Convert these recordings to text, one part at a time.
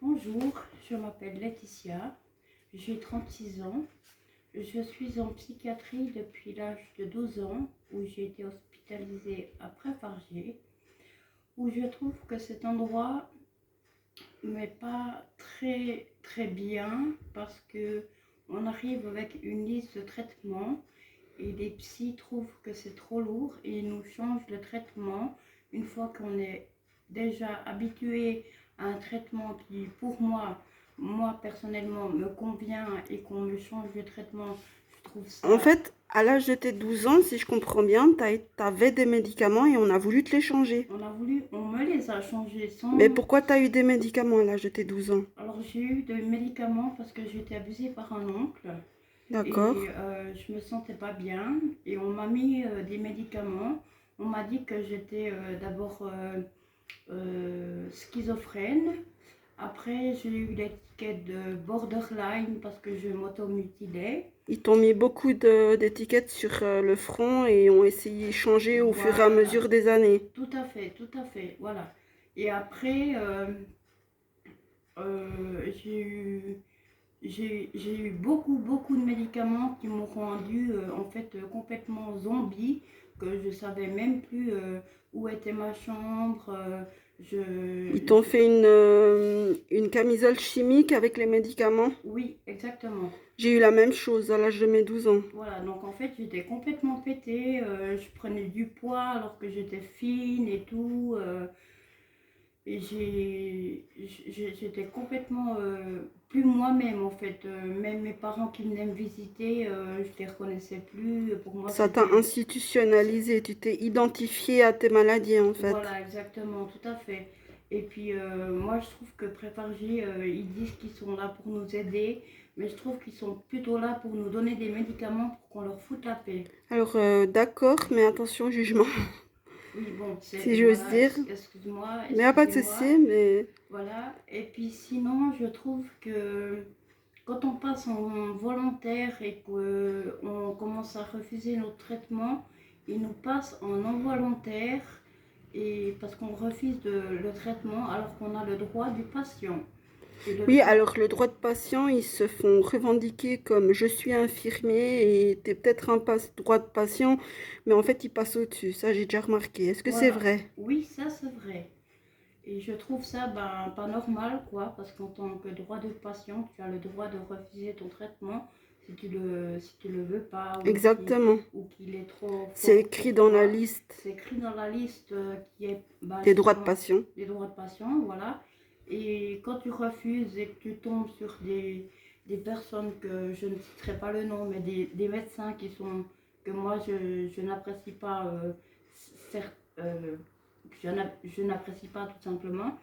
Bonjour, je m'appelle Laetitia, j'ai 36 ans. Je suis en psychiatrie depuis l'âge de 12 ans où j'ai été hospitalisée après Fargier, où je trouve que cet endroit n'est pas très bien parce que on arrive avec une liste de traitements et les psys trouvent que c'est trop lourd et ils nous changent le traitement une fois qu'on est déjà habitué à un traitement qui, pour moi personnellement, me convient et qu'on me change de traitement. Je trouve En ça. fait, à l'âge de tes 12 ans, si je comprends bien, t'avais des médicaments et on a voulu te les changer. On me les a changés Mais sans. pourquoi t'as eu des médicaments à l'âge de tes 12 ans? Alors j'ai eu des médicaments parce que j'ai été abusée par un oncle D'accord. et je me sentais pas bien et on m'a mis des médicaments. On m'a dit que j'étais d'abord schizophrène. Après, j'ai eu l'étiquette de borderline parce que je m'automutilais. Ils t'ont mis beaucoup d'étiquettes sur le front et ont essayé de changer au fur et à Voilà, mesure des années. tout à fait, voilà. Et après, j'ai eu beaucoup de médicaments qui m'ont rendu en fait complètement zombie, que je savais même plus où était ma chambre. Ils t'ont fait une camisole chimique avec les médicaments. Oui, exactement. J'ai eu la même chose à l'âge de mes 12 ans. Voilà, donc en fait j'étais complètement pétée, je prenais du poids alors que j'étais fine et tout, et j'étais complètement plus moi-même en fait. Même mes parents qui venaient me visiter, je les reconnaissais plus. Pour moi Ça t'a c'était. institutionnalisé, tu t'es identifié à tes maladies en fait. Voilà, exactement, tout à fait. Et puis moi je trouve que Préfargie, ils disent qu'ils sont là pour nous aider, mais je trouve qu'ils sont plutôt là pour nous donner des médicaments pour qu'on leur foute la paix. Alors d'accord, mais attention au jugement, Oui, bon, si c'est, j'ose voilà, dire. excuse-moi, Mais y a pas de excusez-moi, souci, mais voilà. Et puis sinon, je trouve que quand on passe en volontaire et qu'on commence à refuser notre traitement, ils nous passent en involontaire et parce qu'on refuse le traitement alors qu'on a le droit du patient. Et le oui, droit, alors le droit de patient, ils se font revendiquer comme je suis infirmier et t'es peut-être un droit de patient, mais en fait ils passent au-dessus. Ça, j'ai déjà remarqué. Est-ce que c'est voilà, vrai? oui, ça c'est vrai. Et je trouve ça ben, pas normal, quoi, parce qu'en tant que droit de patient, tu as le droit de refuser ton traitement si tu le veux pas Exactement. ou qu'il est trop C'est fort écrit pour dans la toi. liste C'est écrit dans la liste qui est ben, des droits de justement patient. des droits de patient, voilà. Et quand tu refuses et que tu tombes sur des personnes que je ne citerai pas le nom, mais des médecins que moi je n'apprécie pas, certes, je n'apprécie pas tout simplement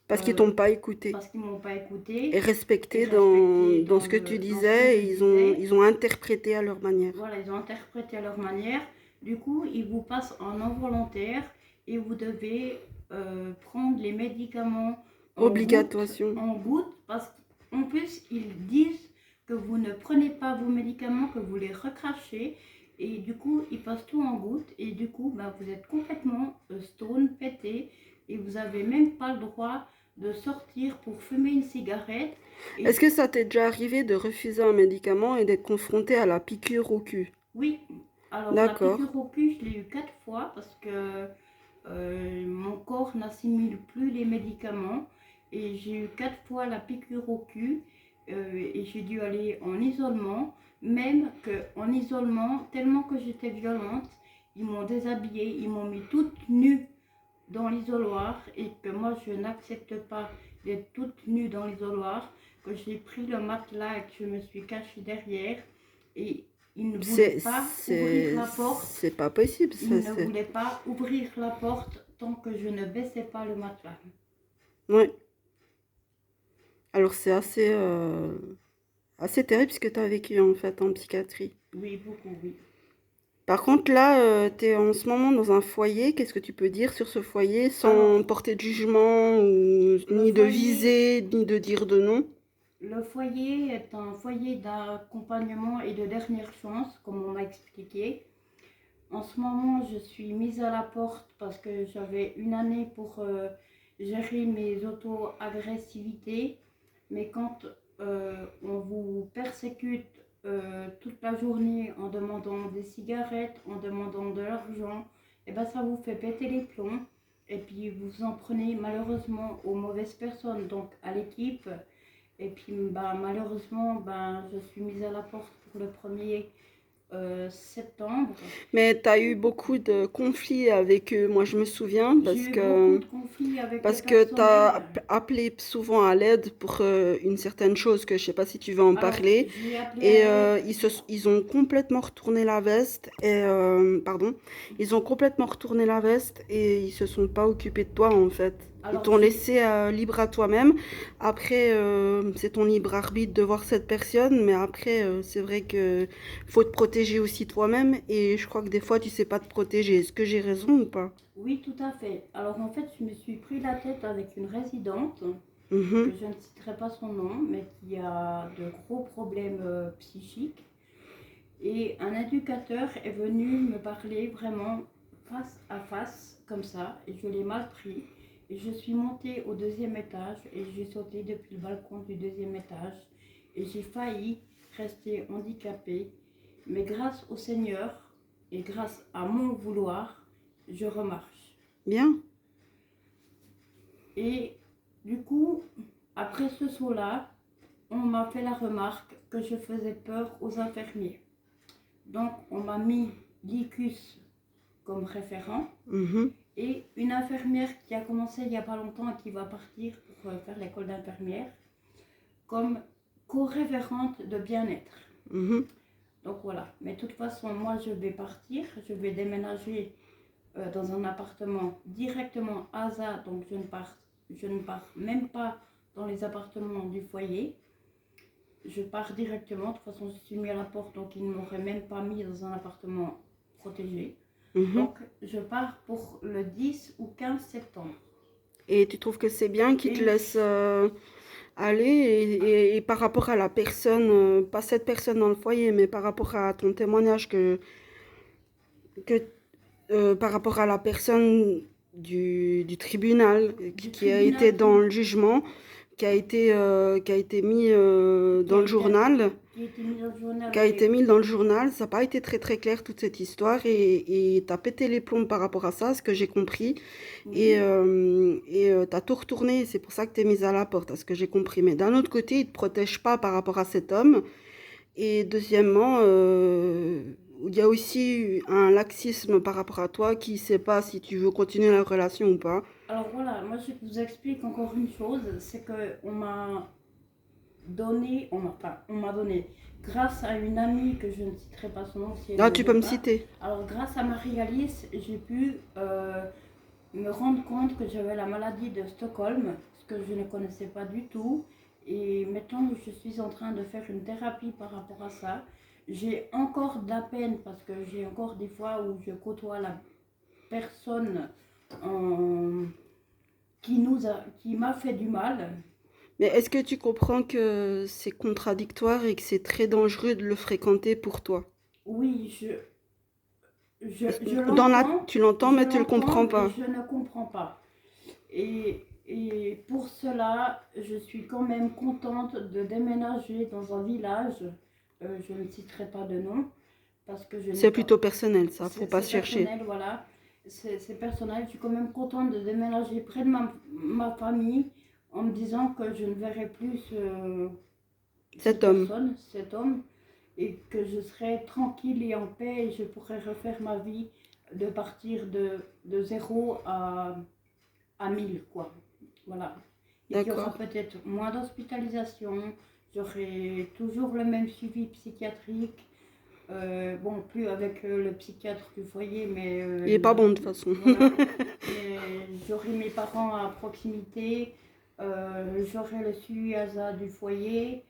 Parce qu'ils euh, t'ont pas écouté parce qu'ils m'ont pas et écouté et respecté respecté dans ce que tu dans ce que disais je et disais. ils ont interprété à leur manière. Voilà, ils ont interprété à leur manière. Du coup, ils vous passent en involontaire et vous devez prendre les médicaments Obligation. en gouttes parce qu'en plus, ils disent que vous ne prenez pas vos médicaments, que vous les recrachez. Et du coup, ils passent tout en gouttes. Et du coup, bah, vous êtes complètement stone, pété. Et vous n'avez même pas le droit de sortir pour fumer une cigarette. Est-ce Et que ça t'est déjà arrivé de refuser un médicament et d'être confronté à la piqûre au cul? oui, alors la D'accord. piqûre au cul, je l'ai eu 4 fois parce que mon corps n'assimile plus les médicaments. Et j'ai eu 4 fois la piqûre au cul et j'ai dû aller en isolement. Même qu'en isolement, tellement que j'étais violente, ils m'ont déshabillée, ils m'ont mis toute nue dans l'isoloir et que moi je n'accepte pas d'être toute nue dans l'isoloir, que j'ai pris le matelas et que je me suis cachée derrière et ils ne voulaient pas ouvrir la porte, C'est pas possible, ça, ils ne c'est... voulaient pas ouvrir la porte tant que je ne baissais pas le matelas. Ouais. Alors c'est assez terrible ce que tu as vécu en fait en psychiatrie. Oui, beaucoup, oui. Par contre là, tu es en ce moment dans un foyer. Qu'est-ce que tu peux dire sur ce foyer sans Alors, porter de jugement ou le ni de foyer, viser, ni de dire de non? le foyer est un foyer d'accompagnement et de dernière chance, comme on m'a expliqué. En ce moment, je suis mise à la porte parce que j'avais une année pour gérer mes auto-agressivités, mais quand on vous persécute toute la journée en demandant des cigarettes, en demandant de l'argent, et ben ça vous fait péter les plombs. Et puis vous en prenez malheureusement aux mauvaises personnes, donc à l'équipe. Et puis bah, malheureusement, bah, je suis mise à la porte pour le 1er septembre. Mais tu as eu beaucoup de conflits avec eux, moi je me souviens, J'ai eu beaucoup de conflits avec le parce que tu as personnel. appelé souvent à l'aide pour une certaine chose que je sais pas si tu veux en Alors, parler. j'ai appelé à Et l'aide pour... ils ont complètement retourné la veste. Et, pardon, ils ont complètement retourné la veste et ils se sont pas occupés de toi en fait. Ils Alors, t'ont laissé libre à toi-même. Après, c'est ton libre arbitre de voir cette personne, mais après, c'est vrai que faut te protéger aussi toi-même. Et je crois que des fois, tu sais pas te protéger. Est-ce que j'ai raison ou pas? Oui, tout à fait. Alors, en fait, je me suis pris la tête avec une résidente, que Mhm. je ne citerai pas son nom, mais qui a de gros problèmes psychiques. Et un éducateur est venu me parler vraiment face à face, comme ça, et je l'ai mal pris. Et je suis montée au 2e étage et j'ai sauté depuis le balcon du 2e étage. Et j'ai failli rester handicapée. Mais grâce au Seigneur et grâce à mon vouloir, je remarche. Bien. Et du coup, après ce saut-là, on m'a fait la remarque que je faisais peur aux infirmiers. Donc, on m'a mis l'ICUS comme référent Mhm. et une infirmière qui a commencé il n'y a pas longtemps et qui va partir pour faire l'école d'infirmière comme co-référente de bien-être. Mhm. Donc voilà, mais de toute façon, moi je vais partir, je vais déménager dans un appartement directement à Aza, donc je ne pars même pas dans les appartements du foyer. Je pars directement, de toute façon je suis mis à la porte, donc ils ne m'auraient même pas mis dans un appartement protégé. Mhm. Donc je pars pour le 10 ou 15 septembre. Et tu trouves que c'est bien qu'ils te Et laissent aller et par rapport à la personne, pas cette personne dans le foyer, mais par rapport à ton témoignage que par rapport à la personne du tribunal du qui a été tribunal dans le jugement, qui a été mis qui dans a le été, journal, qui a été mis dans le journal, qui a été oui. mis dans le journal, ça n'a pas été très très clair toute cette histoire et t'as pété les plombs par rapport à ça, ce que j'ai compris. Et Oui. t'as tout retourné, c'est pour ça que t'es mise à la porte, à ce que j'ai compris. Mais d'un autre côté, il te protège pas par rapport à cet homme. Et deuxièmement, il y a aussi un laxisme par rapport à toi qui sait pas si tu veux continuer la relation ou pas. Alors voilà, moi je vous explique encore une chose, c'est que on m'a donné, grâce à une amie que je ne citerai pas son nom si elle Ah, le tu peux veut me pas. citer. Alors grâce à Marie-Alice, j'ai pu me rendre compte que j'avais la maladie de Stockholm, ce que je ne connaissais pas du tout. Et maintenant, je suis en train de faire une thérapie par rapport à ça. J'ai encore de la peine parce que j'ai encore des fois où je côtoie la personne en- qui m'a fait du mal. Mais est-ce que tu comprends que c'est contradictoire et que c'est très dangereux de le fréquenter pour toi? Oui, Tu l'entends, je mais tu le comprends l'entends et pas. je ne comprends pas. Et pour cela, je suis quand même contente de déménager dans un village. Je ne citerai pas de nom parce que je n'ai C'est pas. plutôt personnel, ça, faut pas C'est se chercher. personnel, voilà. C'est personnel. Je suis quand même contente de déménager près de ma famille en me disant que je ne verrai plus Cet homme. cet homme, et que je serai tranquille et en paix et je pourrai refaire ma vie de partir de 0 à 1000, quoi. Voilà. Et qu'il y aura D'accord. peut-être moins d'hospitalisation, j'aurai toujours le même suivi psychiatrique. Bon, plus avec le psychiatre du foyer, mais Il est pas bon de toute façon. voilà. Mais j'aurai mes parents à proximité, j'aurai le suivi ASA du foyer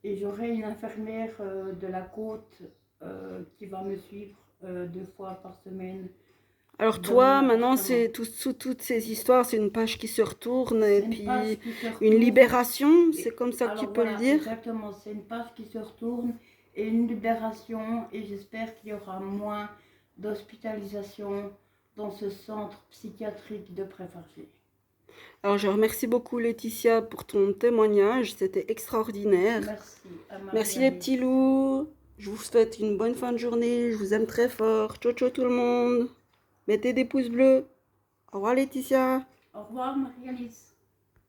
et j'aurai une infirmière de la côte qui va me suivre 2 fois par semaine Alors dans mon toi, maintenant, appartement. c'est toutes ces histoires, c'est une page qui se retourne et C'est une page puis qui se une retourne. libération, c'est Et comme ça que tu alors peux le voilà, dire. exactement, c'est une page qui se retourne et une libération et j'espère qu'il y aura moins d'hospitalisation dans ce centre psychiatrique de Préfargé. Alors, je remercie beaucoup Laetitia pour ton témoignage. C'était extraordinaire. Merci à Merci les Marie-Alice. petits loups. Je vous souhaite une bonne fin de journée. Je vous aime très fort. Ciao, ciao tout le monde. Mettez des pouces bleus. Au revoir Laetitia. Au revoir Marie-Alice.